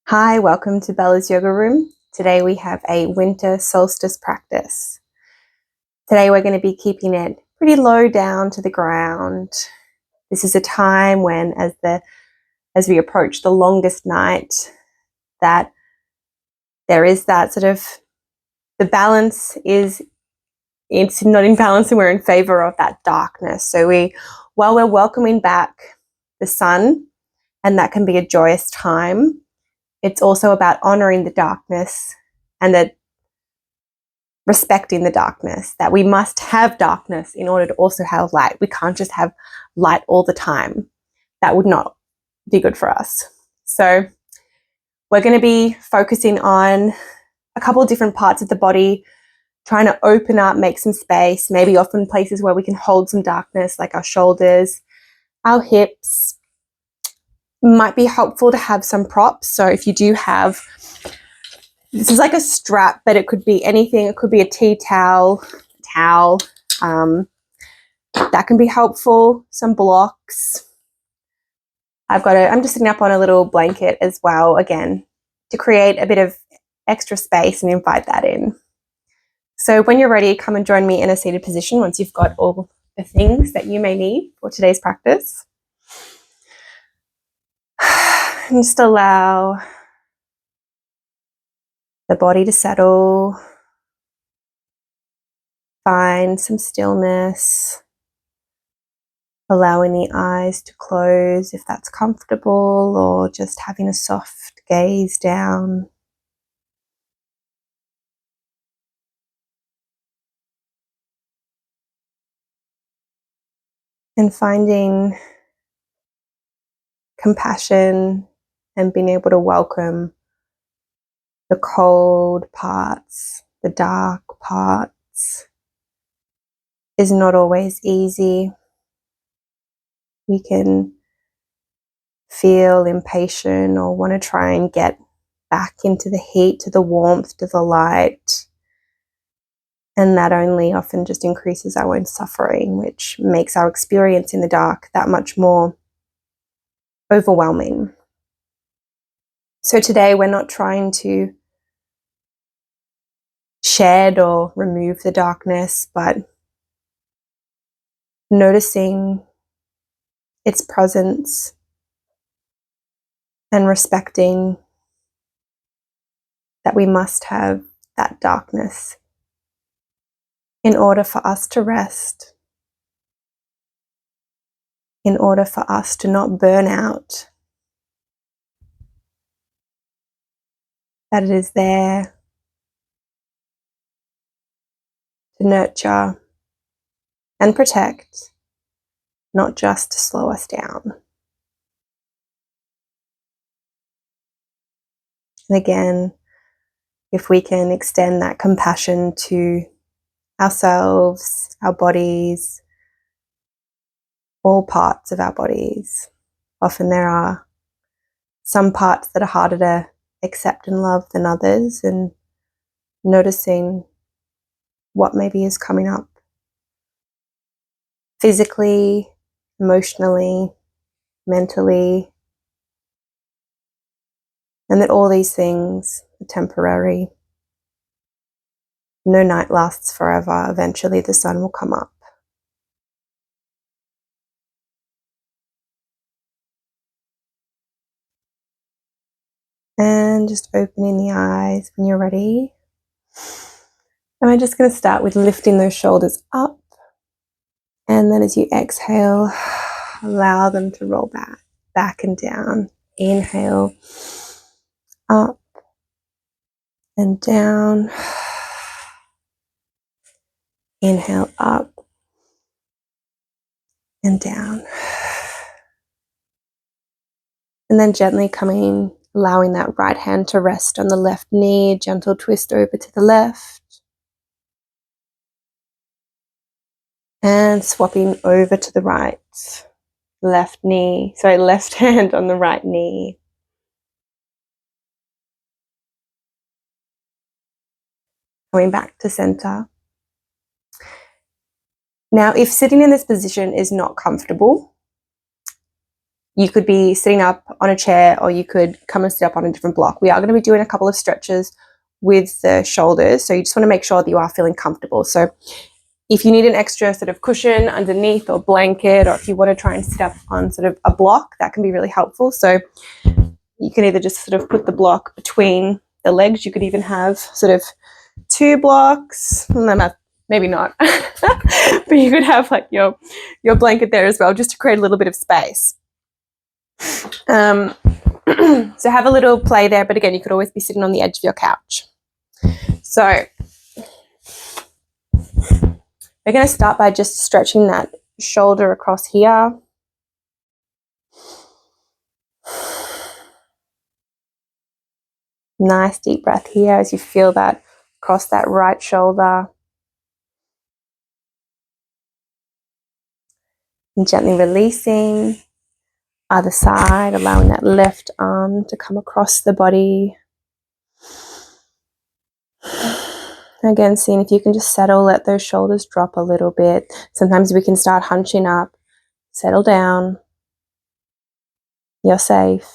Hi, welcome to Bella's Yoga Room. Today we have a winter solstice practice. Today we're going to be keeping it pretty low down to the ground. This is a time when, as we approach the longest night, that there is that sort of, the balance is, it's not in balance and we're in favor of that darkness. So while we're welcoming back the sun, and that can be a joyous time, it's also about honoring the darkness and that respecting the darkness, that we must have darkness in order to also have light. We can't just have light all the time. That would not be good for us. So we're going to be focusing on a couple of different parts of the body, trying to open up, make some space, maybe often places where we can hold some darkness, like our shoulders, our hips. Might be helpful to have some props. So if you do have, this is like a strap, but it could be anything. It could be a tea towel, that can be helpful. Some blocks. I'm just sitting up on a little blanket as well, again, to create a bit of extra space and invite that in. So when you're ready, come and join me in a seated position once you've got all the things that you may need for today's practice. And just allow the body to settle. Find some stillness. Allowing the eyes to close if that's comfortable, or just having a soft gaze down. And finding compassion and being able to welcome the cold parts, the dark parts, is not always easy. We can feel impatient or want to try and get back into the heat, to the warmth, to the light. And that only often just increases our own suffering, which makes our experience in the dark that much more overwhelming. So today we're not trying to shed or remove the darkness, but noticing its presence and respecting that we must have that darkness in order for us to rest, in order for us to not burn out, that it is there to nurture and protect, not just to slow us down. And again, if we can extend that compassion to ourselves, our bodies, all parts of our bodies. Often there are some parts that are harder to accept and love than others, and noticing what maybe is coming up physically, emotionally, mentally, and that all these things are temporary. No night lasts forever. Eventually the sun will come up. And just opening the eyes when you're ready. And I'm just going to start with lifting those shoulders up. And then as you exhale, allow them to roll back and down. Inhale, up and down. Inhale, up and down. And then gently allowing that right hand to rest on the left knee, gentle twist over to the left. And swapping over to the right. Left hand on the right knee. Coming back to center. Now, if sitting in this position is not comfortable, You could be sitting up on a chair, or you could come and sit up on a different block. We are going to be doing a couple of stretches with the shoulders, so you just want to make sure that you are feeling comfortable. So if you need an extra sort of cushion underneath or blanket, or if you want to try and sit up on sort of a block, that can be really helpful. So you can either just sort of put the block between the legs. You could even have sort of 2 blocks. Maybe not. But you could have like your blanket there as well, just to create a little bit of space. So have a little play there, but again, you could always be sitting on the edge of your couch. So we're going to start by just stretching that shoulder across here. Nice deep breath here as you feel that across that right shoulder. And gently releasing. Other side, allowing that left arm to come across the body. Again, seeing if you can just settle, let those shoulders drop a little bit. Sometimes we can start hunching up. Settle down. You're safe.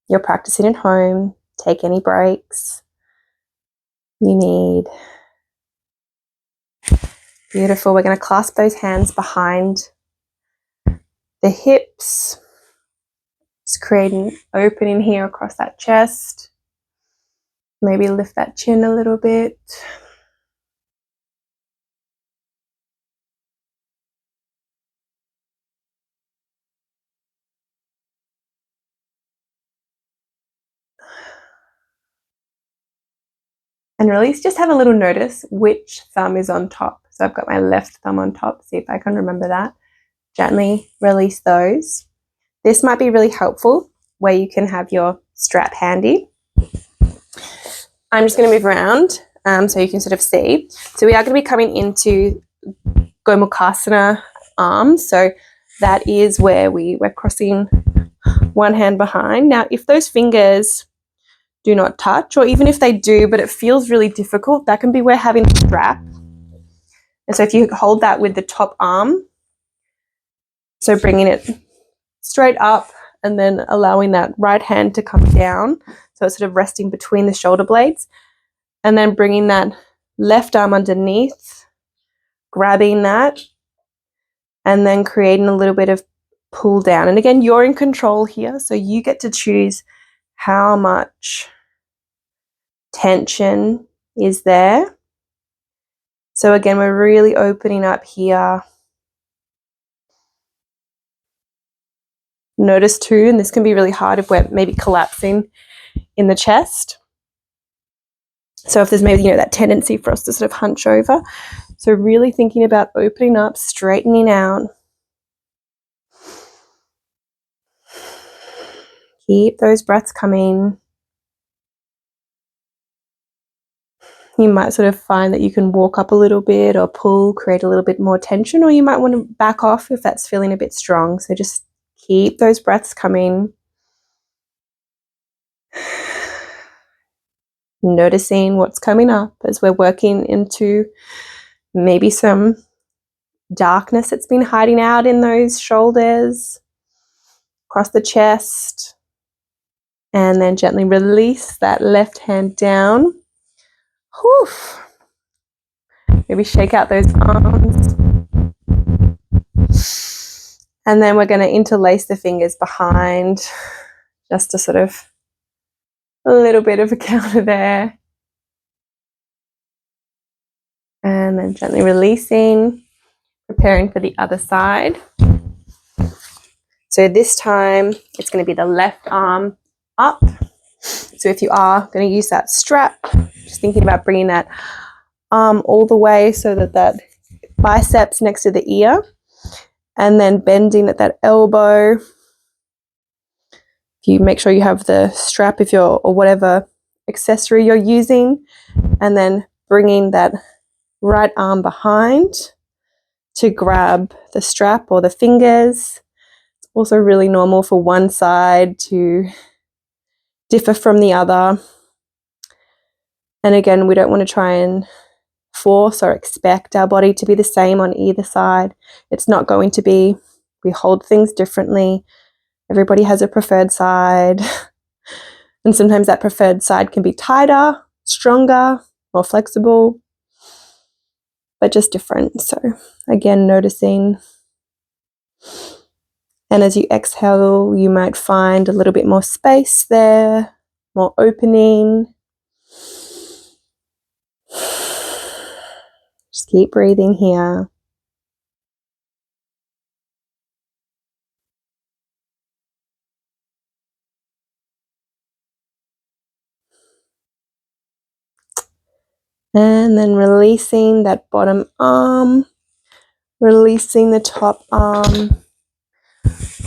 You're practicing at home. Take any breaks you need. Beautiful. We're going to clasp those hands behind the hips. Just creating an opening here across that chest. Maybe lift that chin a little bit. And release. Just have a little notice which thumb is on top. So I've got my left thumb on top. See if I can remember that. Gently release those. This might be really helpful where you can have your strap handy. I'm just going to move around so you can sort of see. So we are going to be coming into Gomukhasana arms. So that is where we're crossing one hand behind. Now, if those fingers do not touch, or even if they do, but it feels really difficult, that can be where having a strap. And so if you hold that with the top arm, so bringing it straight up and then allowing that right hand to come down, so it's sort of resting between the shoulder blades, and then bringing that left arm underneath, grabbing that, and then creating a little bit of pull down. And again, you're in control here, so you get to choose how much tension is there. So again, we're really opening up here. Notice too, and this can be really hard if we're maybe collapsing in the chest. So if there's maybe, that tendency for us to sort of hunch over. So really thinking about opening up, straightening out. Keep those breaths coming. You might sort of find that you can walk up a little bit or pull, create a little bit more tension, or you might want to back off if that's feeling a bit strong. So just keep those breaths coming. Noticing what's coming up as we're working into maybe some darkness that's been hiding out in those shoulders, across the chest, and then gently release that left hand down. Whew. Maybe shake out those arms. And then we're going to interlace the fingers behind, just to sort of a little bit of a counter there. And then gently releasing, preparing for the other side. So this time it's going to be the left arm up. So if you are going to use that strap, just thinking about bringing that arm all the way so that that biceps next to the ear, and then bending at that elbow. You make sure you have the strap or whatever accessory you're using, and then bringing that right arm behind to grab the strap or the fingers. It's also really normal for one side to differ from the other. And again, we don't want to try and force or expect our body to be the same on either side. It's not going to be. We hold things differently. Everybody has a preferred side. And sometimes that preferred side can be tighter, stronger, more flexible, but just different. So again, noticing. And as you exhale, you might find a little bit more space there, more opening. Just keep breathing here. And then releasing that bottom arm, releasing the top arm.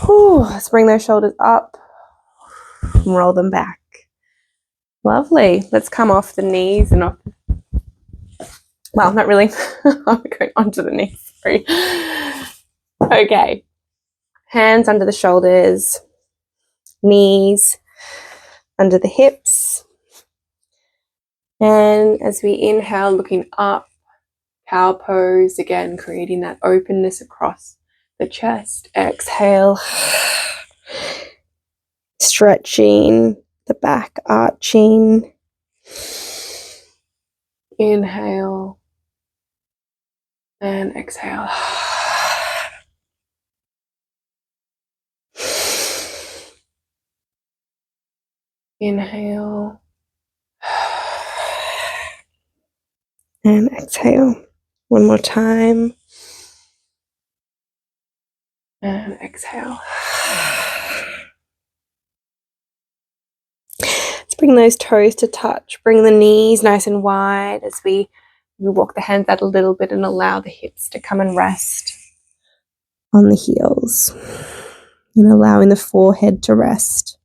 Whew, let's bring those shoulders up and roll them back. Lovely. Let's come off the knees and off. Well, not really. I'm going onto the knees. Sorry. Okay. Hands under the shoulders, knees under the hips. And as we inhale, looking up, cow pose, again, creating that openness across the chest. Exhale, stretching the back, arching. Inhale and exhale. Inhale and exhale. One more time. And exhale. Let's bring those toes to touch. Bring the knees nice and wide as we walk the hands out a little bit and allow the hips to come and rest on the heels. And allowing the forehead to rest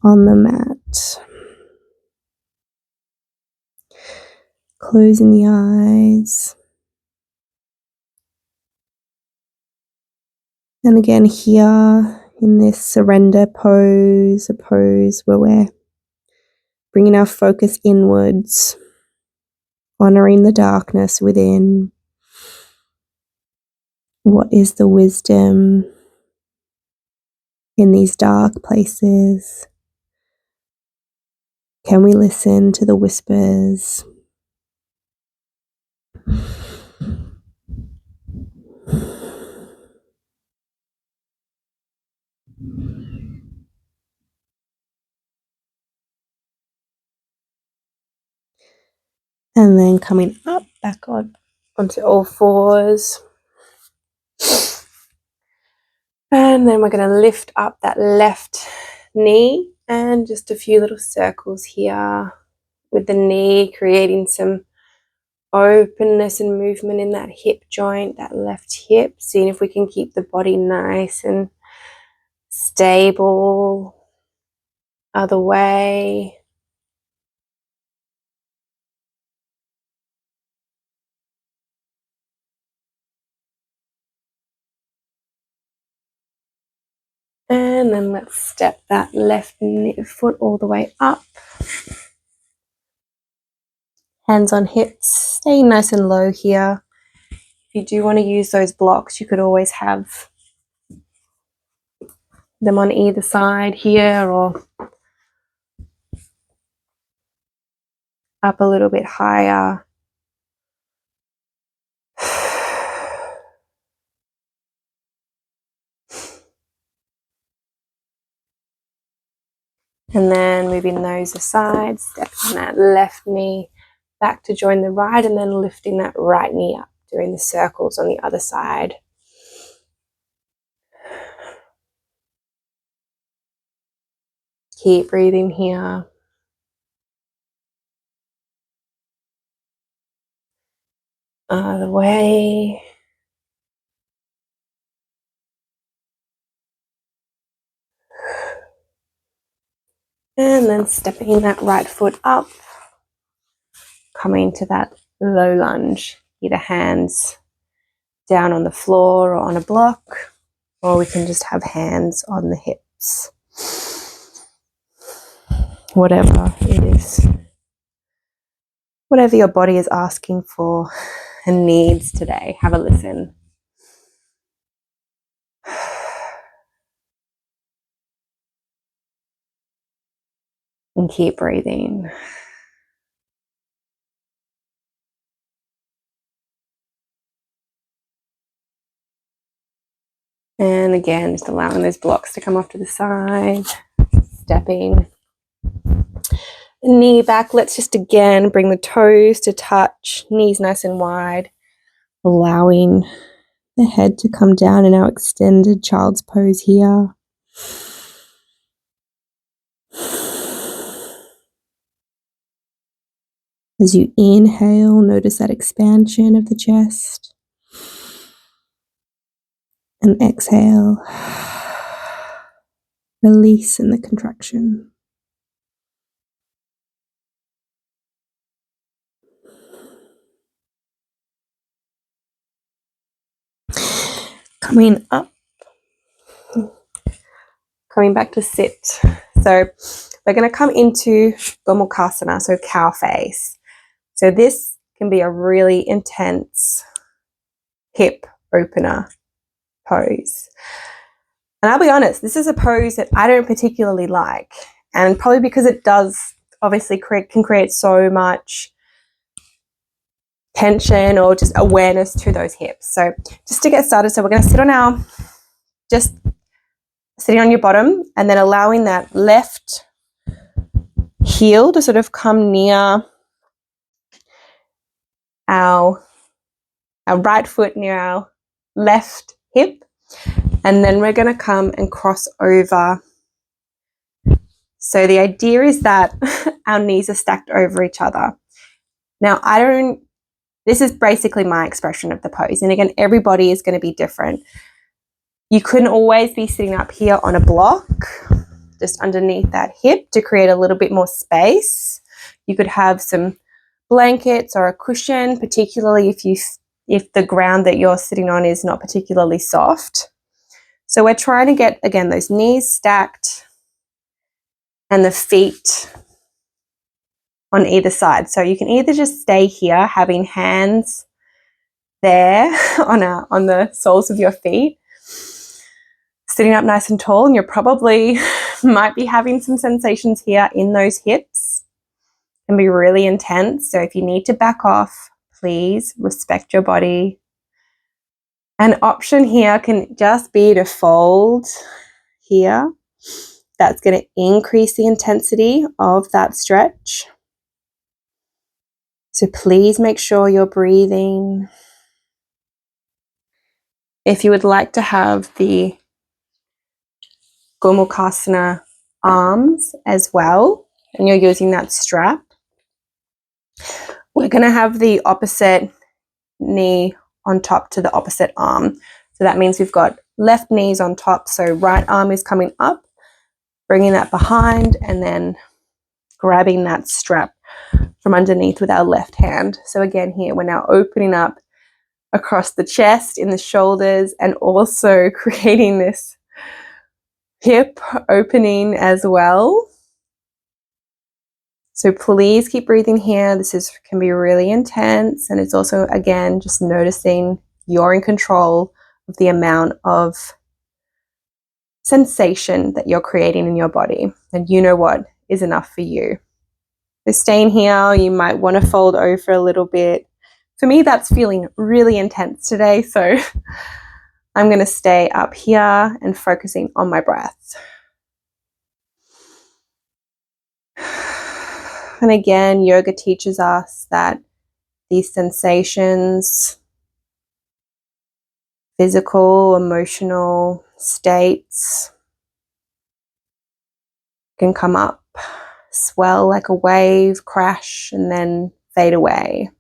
on the mat. Closing the eyes. And again here in this surrender pose, a pose where we're bringing our focus inwards, honoring the darkness within. What is the wisdom in these dark places? Can we listen to the whispers? And then coming up, back onto all fours. And then we're going to lift up that left knee and just a few little circles here with the knee, creating some openness and movement in that hip joint, that left hip. Seeing if we can keep the body nice and stable. Other way. And then let's step that left foot all the way up. Hands on hips, stay nice and low here. If you do want to use those blocks, you could always have them on either side here or up a little bit higher. And then moving those aside, stepping that left knee back to join the right, and then lifting that right knee up, doing the circles on the other side. Keep breathing here. Other way. And then stepping that right foot up, coming to that low lunge, either hands down on the floor or on a block, or we can just have hands on the hips. Whatever it is, whatever your body is asking for and needs today, have a listen. And keep breathing. And again, just allowing those blocks to come off to the side. Stepping the knee back. Let's just again bring the toes to touch, knees nice and wide. Allowing the head to come down in our extended child's pose here. As you inhale, notice that expansion of the chest. And exhale, release in the contraction. Coming up, coming back to sit. So we're going to come into Gomukhasana, so cow face. So this can be a really intense hip opener pose. And I'll be honest, this is a pose that I don't particularly like. And probably because it does obviously can create so much tension or just awareness to those hips. So just to get started, so we're going to sit on just sitting on your bottom and then allowing that left heel to sort of come near our right foot near our left hip. And then we're going to come and cross over. So the idea is that our knees are stacked over each other. Now, this is basically my expression of the pose. And again, everybody is going to be different. You couldn't always be sitting up here on a block, just underneath that hip to create a little bit more space. You could have some blankets or a cushion, particularly if the ground that you're sitting on is not particularly soft. So we're trying to get, again, those knees stacked and the feet on either side. So you can either just stay here, having hands there on the soles of your feet, sitting up nice and tall, and you're probably might be having some sensations here in those hips. It can be really intense. So if you need to back off, please respect your body. An option here can just be to fold here. That's going to increase the intensity of that stretch. So please make sure you're breathing. If you would like to have the Gomukhasana arms as well, and you're using that strap, we're going to have the opposite knee on top to the opposite arm. So that means we've got left knees on top, so right arm is coming up, bringing that behind, and then grabbing that strap from underneath with our left hand. So again, here we're now opening up across the chest, in the shoulders, and also creating this hip opening as well. So please keep breathing here. This can be really intense, and it's also, again, just noticing you're in control of the amount of sensation that you're creating in your body, and you know what is enough for you. So staying here, you might want to fold over a little bit. For me, that's feeling really intense today, so I'm going to stay up here and focusing on my breath. And again, yoga teaches us that these sensations, physical, emotional states, can come up, swell like a wave, crash, and then fade away.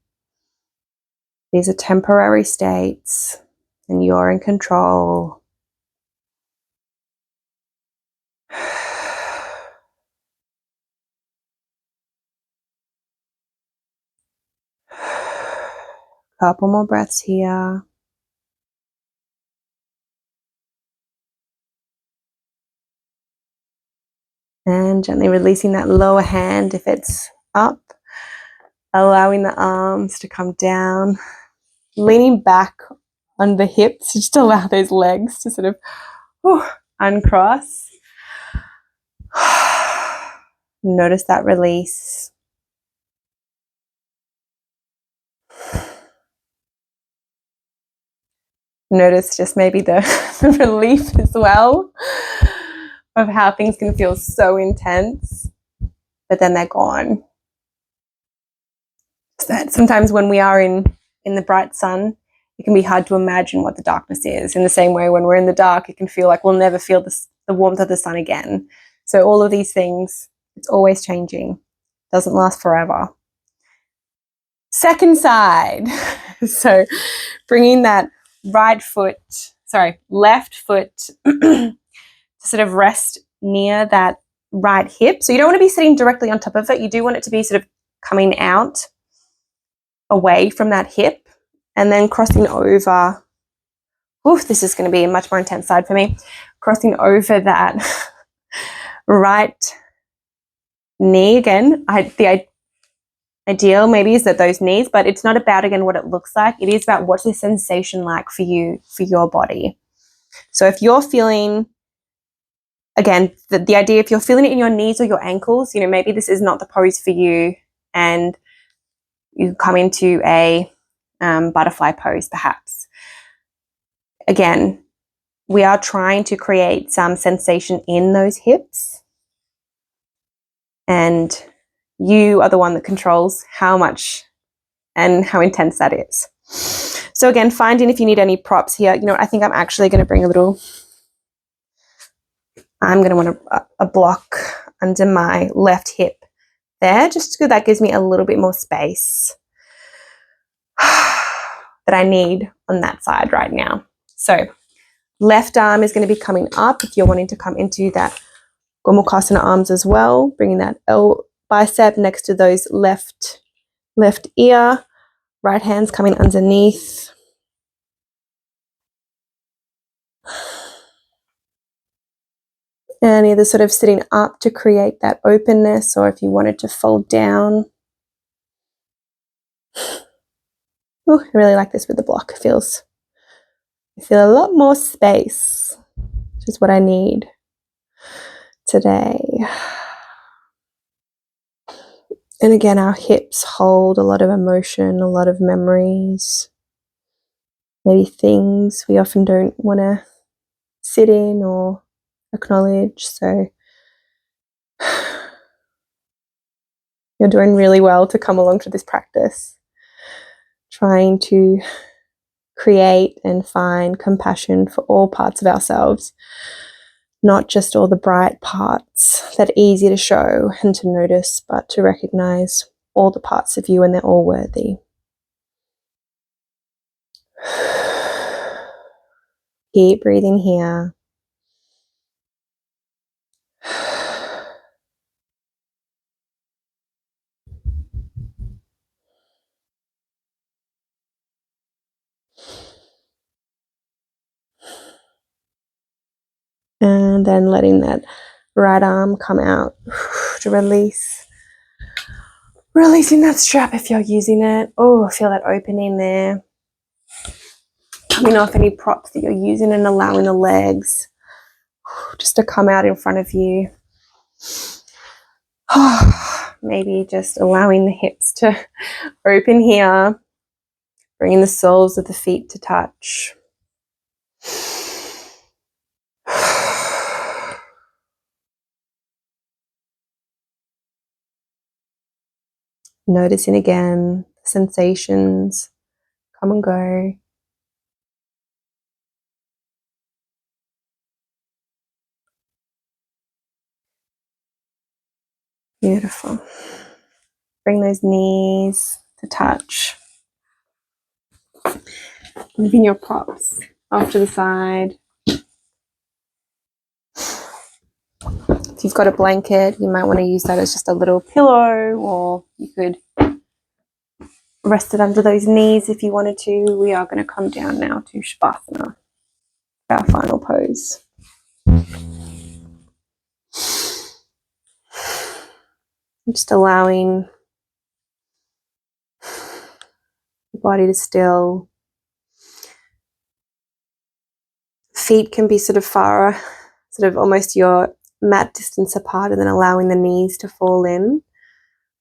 These are temporary states, and you're in control. Couple more breaths here. And gently releasing that lower hand if it's up. Allowing the arms to come down. Leaning back on the hips to just allow those legs to sort of uncross. Notice that release. Notice just maybe the relief as well of how things can feel so intense, but then they're gone. Sometimes when we are in the bright sun, it can be hard to imagine what the darkness is. In the same way, when we're in the dark, it can feel like we'll never feel the warmth of the sun again. So all of these things, it's always changing. Doesn't last forever. Second side. So bringing that left foot to sort of rest near that right hip. So you don't want to be sitting directly on top of it. You do want it to be sort of coming out away from that hip and then crossing over. Oof, this is going to be a much more intense side for me. Crossing over that right knee again. The ideal maybe is that those knees, but it's not about, again, what it looks like. It is about what's the sensation like for you, for your body. So if you're feeling, again, the idea, if you're feeling it in your knees or your ankles, maybe this is not the pose for you and you come into a butterfly pose perhaps. Again, we are trying to create some sensation in those hips, and you are the one that controls how much and how intense that is. So again, finding if you need any props here. I think I'm actually going to bring I'm going to want a block under my left hip there, just because that gives me a little bit more space that I need on that side right now. So left arm is going to be coming up if you're wanting to come into that Gomukhasana arms as well, bringing that L bicep next to those left ear, right hand's coming underneath. And either sort of sitting up to create that openness, or if you wanted to fold down. Oh, I really like this with the block. I feel a lot more space, which is what I need today. And again, our hips hold a lot of emotion, a lot of memories, maybe things we often don't want to sit in or acknowledge. So you're doing really well to come along to this practice, trying to create and find compassion for all parts of ourselves, not just all the bright parts that are easy to show and to notice, but to recognize all the parts of you, and they're all worthy. Keep breathing here. And then letting that right arm come out to release. Releasing that strap if you're using it. Oh, feel that opening there. Coming off any props that you're using and allowing the legs just to come out in front of you. Maybe just allowing the hips to open here. Bringing the soles of the feet to touch. Noticing again the sensations come and go. Beautiful. Bring those knees to touch. Moving your props off to the side. If you've got a blanket, you might want to use that as just a little pillow, or you could rest it under those knees if you wanted to. We are going to come down now to Shavasana, our final pose. Just allowing the body to still. Feet can be sort of far, sort of almost your mat distance apart and then allowing the knees to fall in.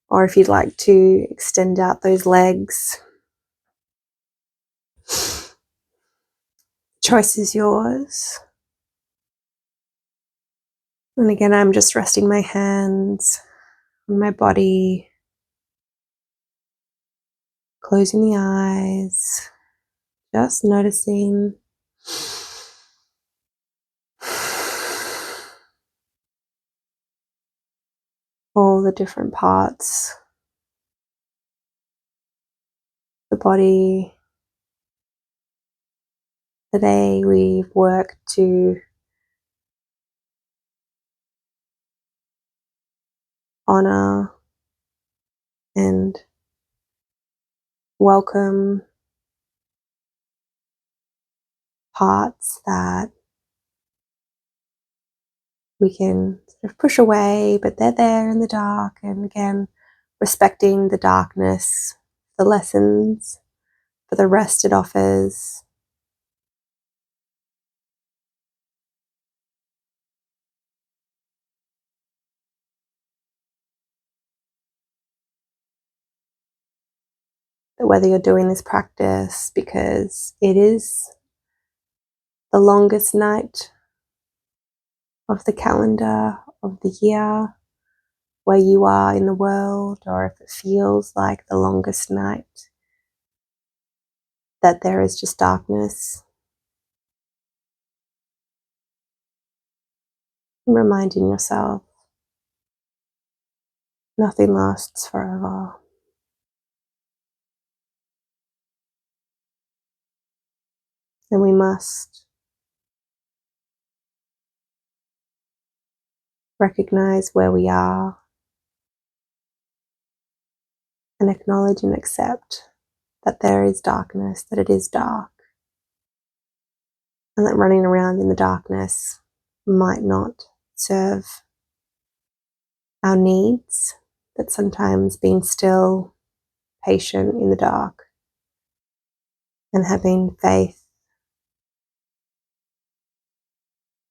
Or if you'd like to extend out those legs, choice is yours. And again, I'm just resting my hands on my body, closing the eyes, just noticing all the different parts of the body. Today we've worked to honor and welcome parts that we can sort of push away, but they're there in the dark. And again, respecting the darkness, the lessons, for the rest it offers. That whether you're doing this practice because it is the longest night of the calendar of the year, where you are in the world, or if it feels like the longest night, that there is just darkness. And reminding yourself, nothing lasts forever. And we must recognize where we are and acknowledge and accept that there is darkness, that it is dark, and that running around in the darkness might not serve our needs, that sometimes being still, patient in the dark, and having faith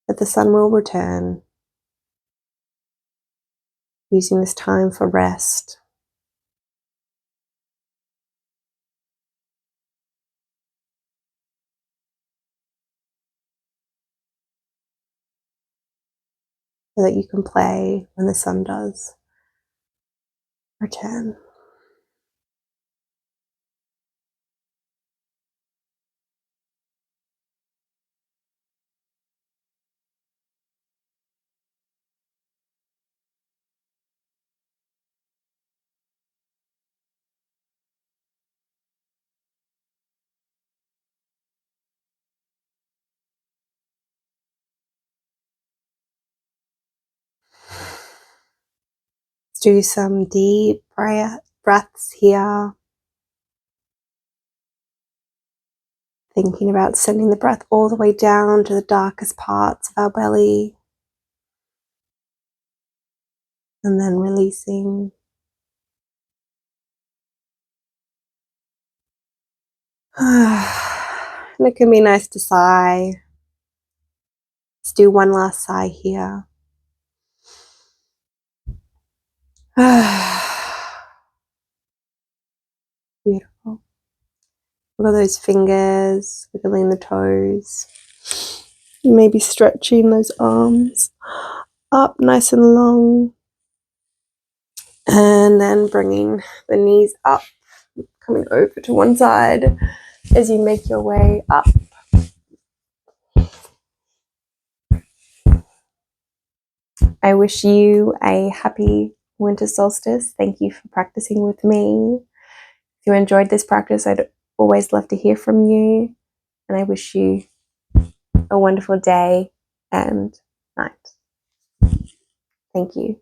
that the sun will return, using this time for rest, so that you can play when the sun does return. Let's do some deep breaths here. Thinking about sending the breath all the way down to the darkest parts of our belly. And then releasing. And it can be nice to sigh. Let's do one last sigh here. Beautiful. Look at those fingers, wiggling the toes. Maybe stretching those arms up nice and long. And then bringing the knees up, coming over to one side as you make your way up. I wish you a happy winter solstice. Thank you for practicing with me. If you enjoyed this practice, I'd always love to hear from you. And I wish you a wonderful day and night. Thank you.